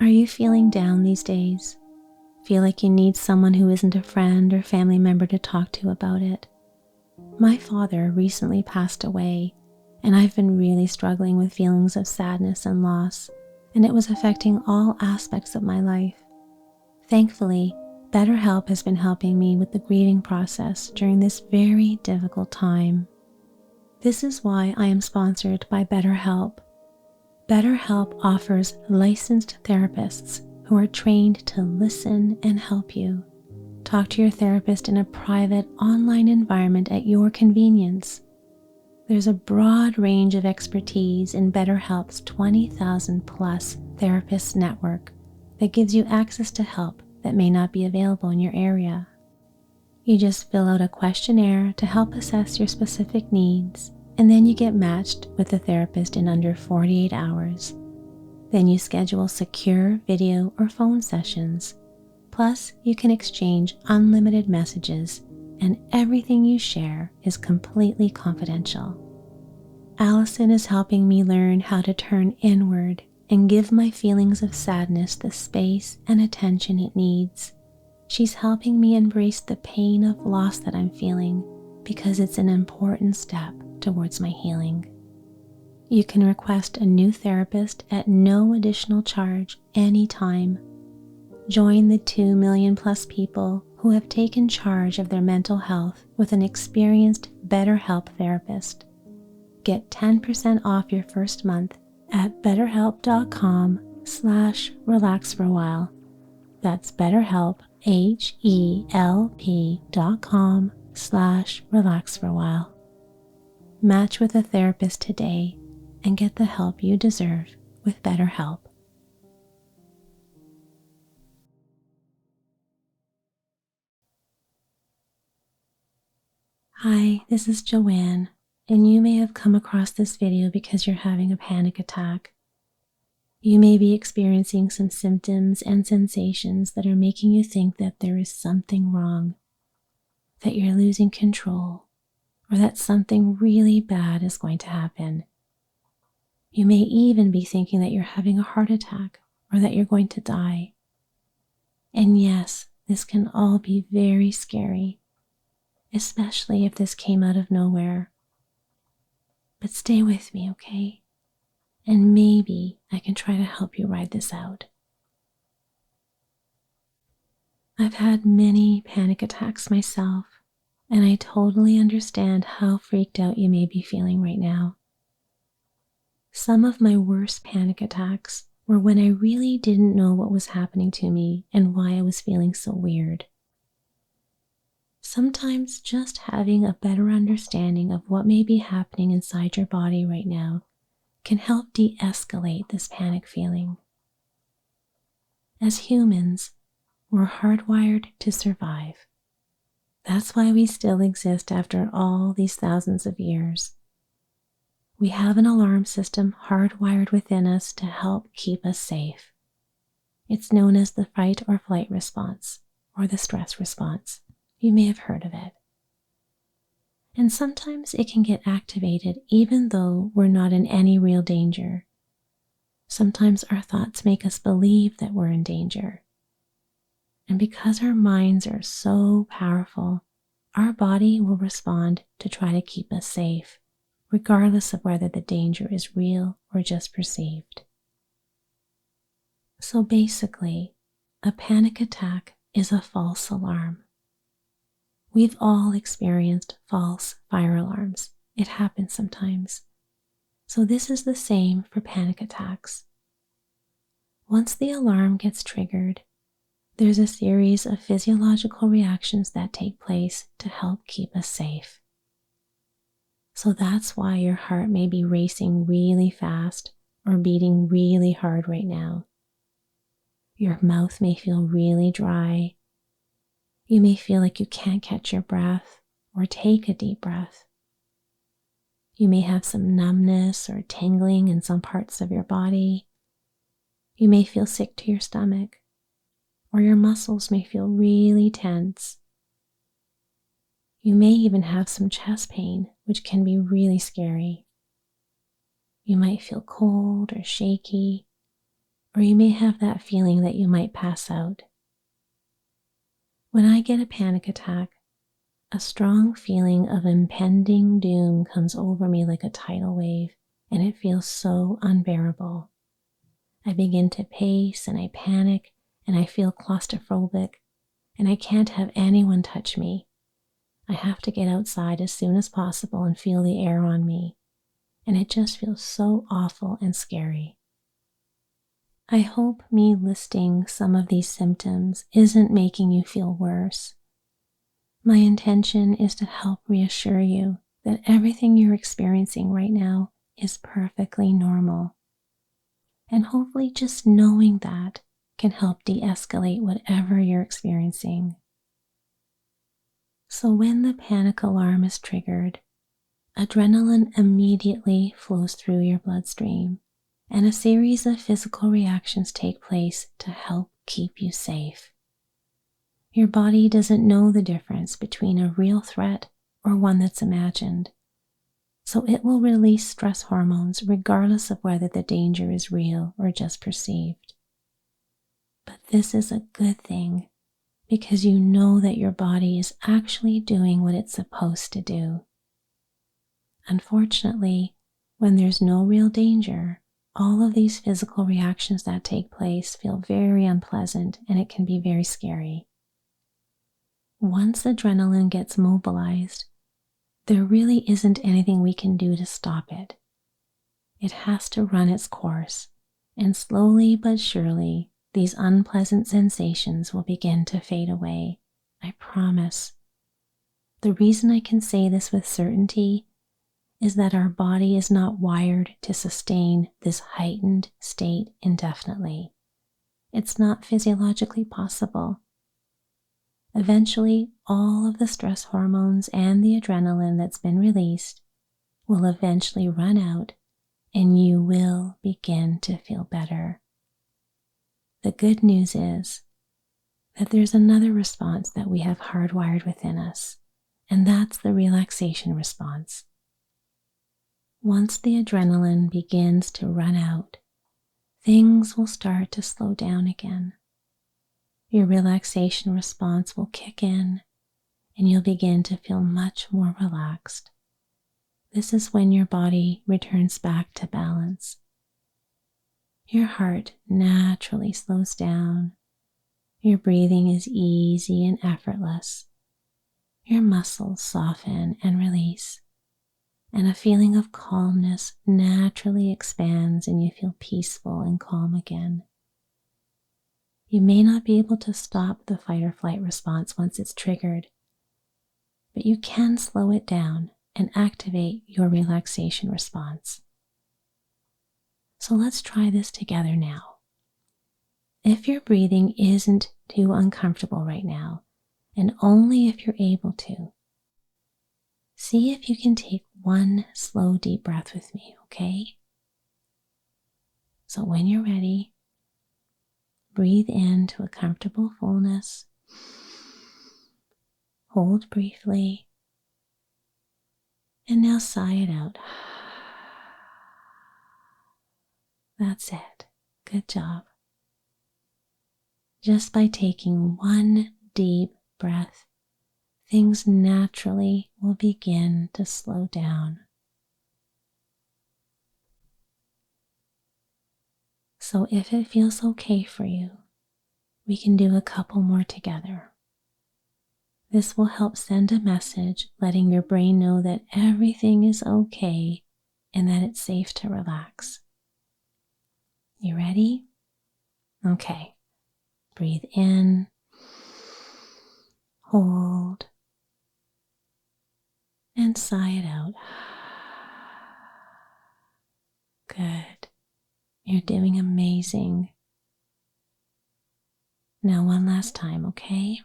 Are you feeling down these days? Feel like you need someone who isn't a friend or family member to talk to about it? My father recently passed away, and I've been really struggling with feelings of sadness and loss, and it was affecting all aspects of my life. Thankfully, BetterHelp has been helping me with the grieving process during this very difficult time. This is why I am sponsored by BetterHelp. BetterHelp offers licensed therapists who are trained to listen and help you. Talk to your therapist in a private online environment at your convenience. There's a broad range of expertise in BetterHelp's 20,000 plus therapists network that gives you access to help that may not be available in your area. You just fill out a questionnaire to help assess your specific needs, and then you get matched with a therapist in under 48 hours. Then you schedule secure video or phone sessions. Plus, you can exchange unlimited messages, and everything you share is completely confidential. Allison is helping me learn how to turn inward and give my feelings of sadness the space and attention it needs. She's helping me embrace the pain of loss that I'm feeling because it's an important step towards my healing. You can request a new therapist at no additional charge anytime. Join the 2 million plus people who have taken charge of their mental health with an experienced BetterHelp therapist. Get 10% off your first month at betterhelp.com/relaxforawhile. That's BetterHelp, HELP.com/relaxforawhile. Match with a therapist today and get the help you deserve with BetterHelp. Hi, this is Joanne, and you may have come across this video because you're having a panic attack. You may be experiencing some symptoms and sensations that are making you think that there is something wrong, that you're losing control, or that something really bad is going to happen. You may even be thinking that you're having a heart attack or that you're going to die. And yes, this can all be very scary, especially if this came out of nowhere. But stay with me, okay? And maybe I can try to help you ride this out. I've had many panic attacks myself, and I totally understand how freaked out you may be feeling right now. Some of my worst panic attacks were when I really didn't know what was happening to me and why I was feeling so weird. Sometimes just having a better understanding of what may be happening inside your body right now can help de-escalate this panic feeling. As humans, we're hardwired to survive. That's why we still exist after all these thousands of years. We have an alarm system hardwired within us to help keep us safe. It's known as the fight or flight response, or the stress response. You may have heard of it. And sometimes it can get activated even though we're not in any real danger. Sometimes our thoughts make us believe that we're in danger. And because our minds are so powerful, our body will respond to try to keep us safe, regardless of whether the danger is real or just perceived. So basically, a panic attack is a false alarm. We've all experienced false fire alarms. It happens sometimes. So this is the same for panic attacks. Once the alarm gets triggered, there's a series of physiological reactions that take place to help keep us safe. So that's why your heart may be racing really fast or beating really hard right now. Your mouth may feel really dry. You may feel like you can't catch your breath or take a deep breath. You may have some numbness or tingling in some parts of your body. You may feel sick to your stomach, or your muscles may feel really tense. You may even have some chest pain, which can be really scary. You might feel cold or shaky, or you may have that feeling that you might pass out. When I get a panic attack, a strong feeling of impending doom comes over me like a tidal wave, and it feels so unbearable. I begin to pace and I panic and I feel claustrophobic, and I can't have anyone touch me. I have to get outside as soon as possible and feel the air on me, and it just feels so awful and scary. I hope me listing some of these symptoms isn't making you feel worse. My intention is to help reassure you that everything you're experiencing right now is perfectly normal. And hopefully just knowing that can help de-escalate whatever you're experiencing. So when the panic alarm is triggered, adrenaline immediately flows through your bloodstream, and a series of physical reactions take place to help keep you safe. Your body doesn't know the difference between a real threat or one that's imagined, so it will release stress hormones regardless of whether the danger is real or just perceived. But this is a good thing because you know that your body is actually doing what it's supposed to do. Unfortunately, when there's no real danger, all of these physical reactions that take place feel very unpleasant, and it can be very scary. Once adrenaline gets mobilized, there really isn't anything we can do to stop it. It has to run its course, and slowly but surely, these unpleasant sensations will begin to fade away. I promise. The reason I can say this with certainty is that our body is not wired to sustain this heightened state indefinitely. It's not physiologically possible. Eventually, all of the stress hormones and the adrenaline that's been released will eventually run out, and you will begin to feel better. The good news is that there's another response that we have hardwired within us, and that's the relaxation response. Once the adrenaline begins to run out, things will start to slow down again. Your relaxation response will kick in, and you'll begin to feel much more relaxed. This is when your body returns back to balance. Your heart naturally slows down. Your breathing is easy and effortless. Your muscles soften and release, and a feeling of calmness naturally expands, and you feel peaceful and calm again. You may not be able to stop the fight or flight response once it's triggered, but you can slow it down and activate your relaxation response. So let's try this together now. If your breathing isn't too uncomfortable right now, and only if you're able to, see if you can take one slow deep breath with me, okay? So when you're ready, breathe into a comfortable fullness, hold briefly, and now sigh it out. That's it. Good job. Just by taking one deep breath, things naturally will begin to slow down. So if it feels okay for you, we can do a couple more together. This will help send a message letting your brain know that everything is okay and that it's safe to relax. You ready? Okay. Breathe in, hold, and sigh it out. Good. You're doing amazing. Now one last time, okay?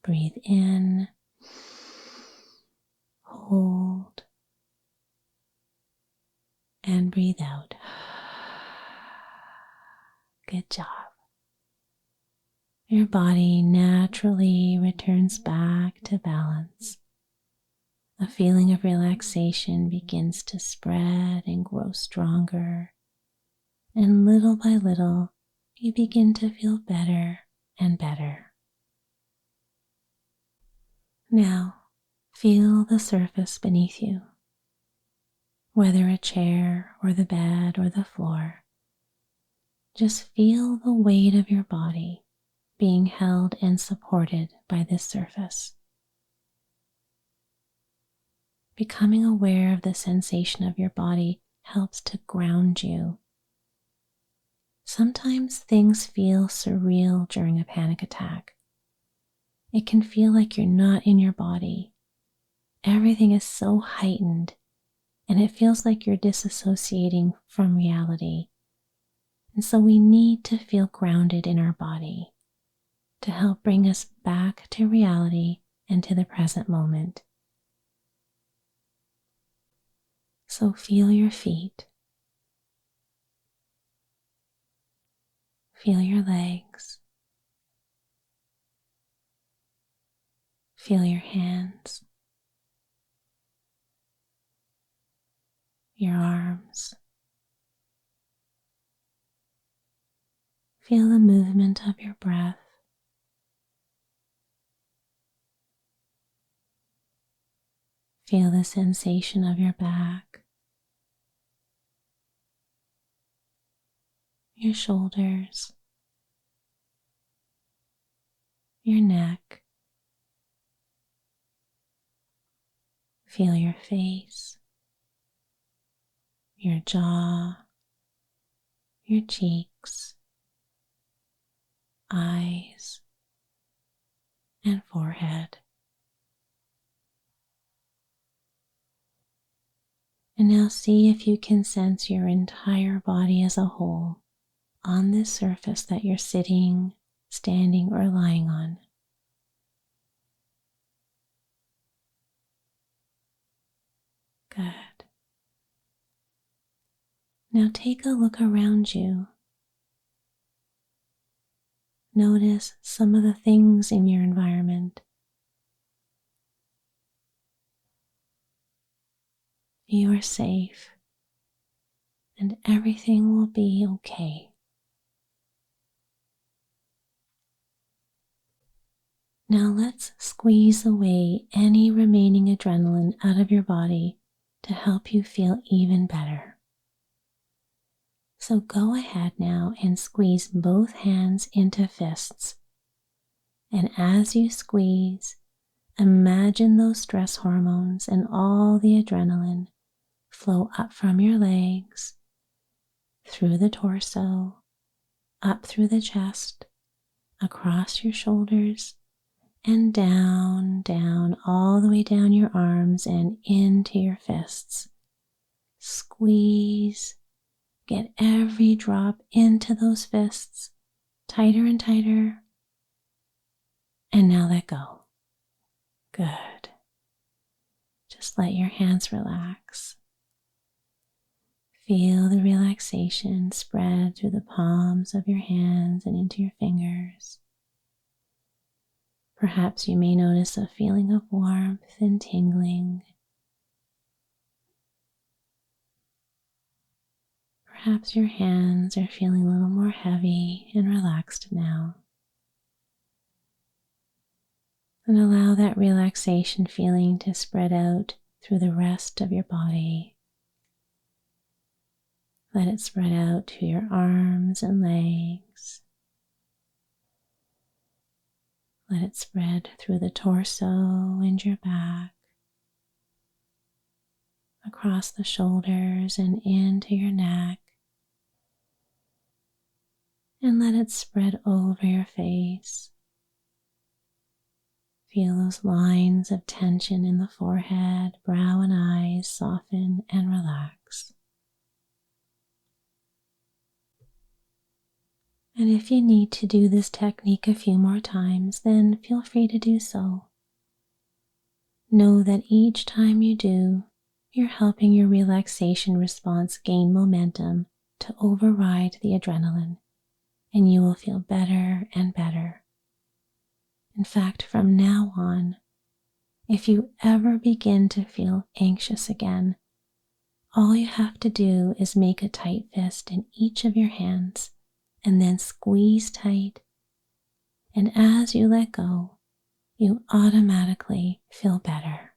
Breathe in, hold, and breathe out. Good job. Your body naturally returns back to balance. A feeling of relaxation begins to spread and grow stronger, and little by little, you begin to feel better and better. Now, feel the surface beneath you, whether a chair or the bed or the floor. Just feel the weight of your body being held and supported by this surface. Becoming aware of the sensation of your body helps to ground you. Sometimes things feel surreal during a panic attack. It can feel like you're not in your body. Everything is so heightened, and it feels like you're disassociating from reality. And so we need to feel grounded in our body to help bring us back to reality and to the present moment. So feel your feet. Feel your legs. Feel your hands, your arms. Feel the movement of your breath. Feel the sensation of your back, your shoulders, your neck. Feel your face, your jaw, your cheeks, eyes, and forehead. And now see if you can sense your entire body as a whole on this surface that you're sitting, standing, or lying on. Good. Now take a look around you. Notice some of the things in your environment. You are safe, and everything will be okay. Now let's squeeze away any remaining adrenaline out of your body to help you feel even better. So go ahead now and squeeze both hands into fists. And as you squeeze, imagine those stress hormones and all the adrenaline flow up from your legs, through the torso, up through the chest, across your shoulders, and down, down, all the way down your arms and into your fists. Squeeze. Get every drop into those fists, tighter and tighter. And now let go. Good. Just let your hands relax. Feel the relaxation spread through the palms of your hands and into your fingers. Perhaps you may notice a feeling of warmth and tingling. Perhaps your hands are feeling a little more heavy and relaxed now. And allow that relaxation feeling to spread out through the rest of your body. Let it spread out to your arms and legs. Let it spread through the torso and your back, across the shoulders and into your neck. And let it spread over your face. Feel those lines of tension in the forehead, brow, and eyes soften and relax. And if you need to do this technique a few more times, then feel free to do so. Know that each time you do, you're helping your relaxation response gain momentum to override the adrenaline, and you will feel better and better. In fact, from now on, if you ever begin to feel anxious again, All you have to do is make a tight fist in each of your hands and then squeeze tight. And as you let go, you automatically feel better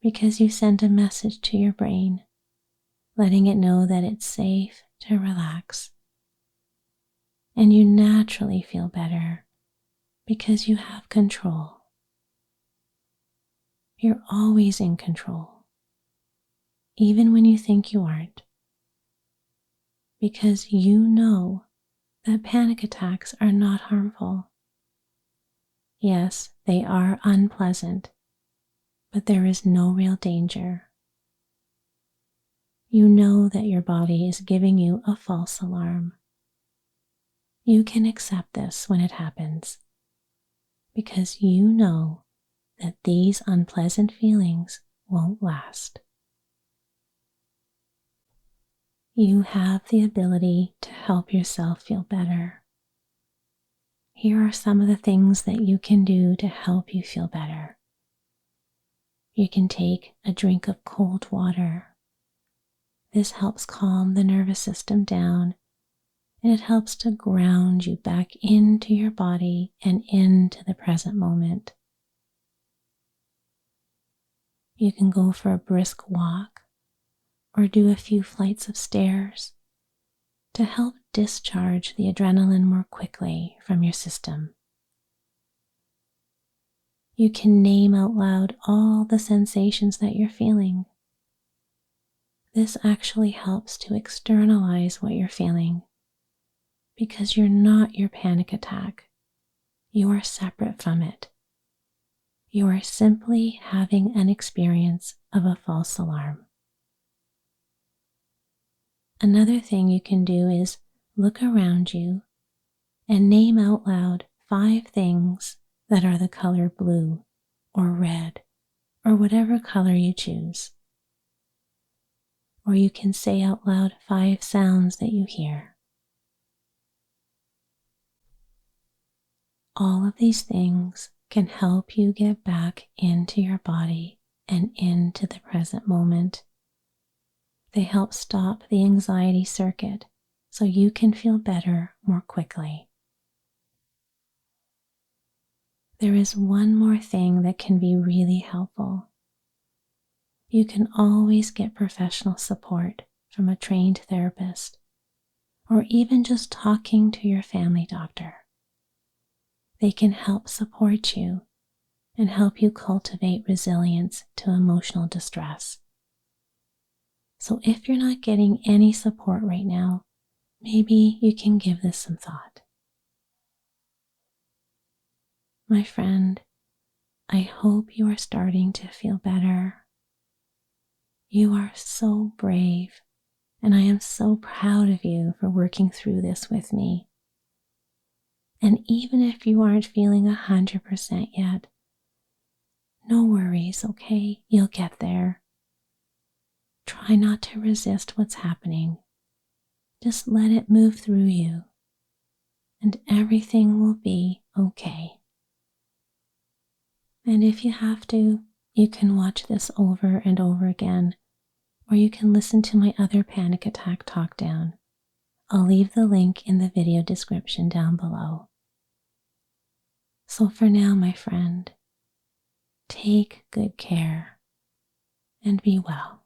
because you send a message to your brain, letting it know that it's safe to relax. And you naturally feel better because you have control. You're always in control, even when you think you aren't, because you know that panic attacks are not harmful. Yes, they are unpleasant, but there is no real danger. You know that your body is giving you a false alarm. You can accept this when it happens because you know that these unpleasant feelings won't last. You have the ability to help yourself feel better. Here are some of the things that you can do to help you feel better. You can take a drink of cold water. This helps calm the nervous system down, and it helps to ground you back into your body and into the present moment. You can go for a brisk walk or do a few flights of stairs to help discharge the adrenaline more quickly from your system. You can name out loud all the sensations that you're feeling. This actually helps to externalize what you're feeling because you're not your panic attack. You are separate from it. You are simply having an experience of a false alarm. Another thing you can do is look around you and name out loud 5 things that are the color blue or red or whatever color you choose. Or you can say out loud 5 sounds that you hear. All of these things can help you get back into your body and into the present moment. They help stop the anxiety circuit so you can feel better more quickly. There is one more thing that can be really helpful. You can always get professional support from a trained therapist, or even just talking to your family doctor. They can help support you and help you cultivate resilience to emotional distress. So if you're not getting any support right now, maybe you can give this some thought. My friend, I hope you are starting to feel better. You are so brave, and I am so proud of you for working through this with me. And even if you aren't feeling 100% yet, no worries, okay? You'll get there. Try not to resist what's happening. Just let it move through you, and everything will be okay. And if you have to, you can watch this over and over again, or you can listen to my other panic attack talk down. I'll leave the link in the video description down below. So for now, my friend, take good care and be well.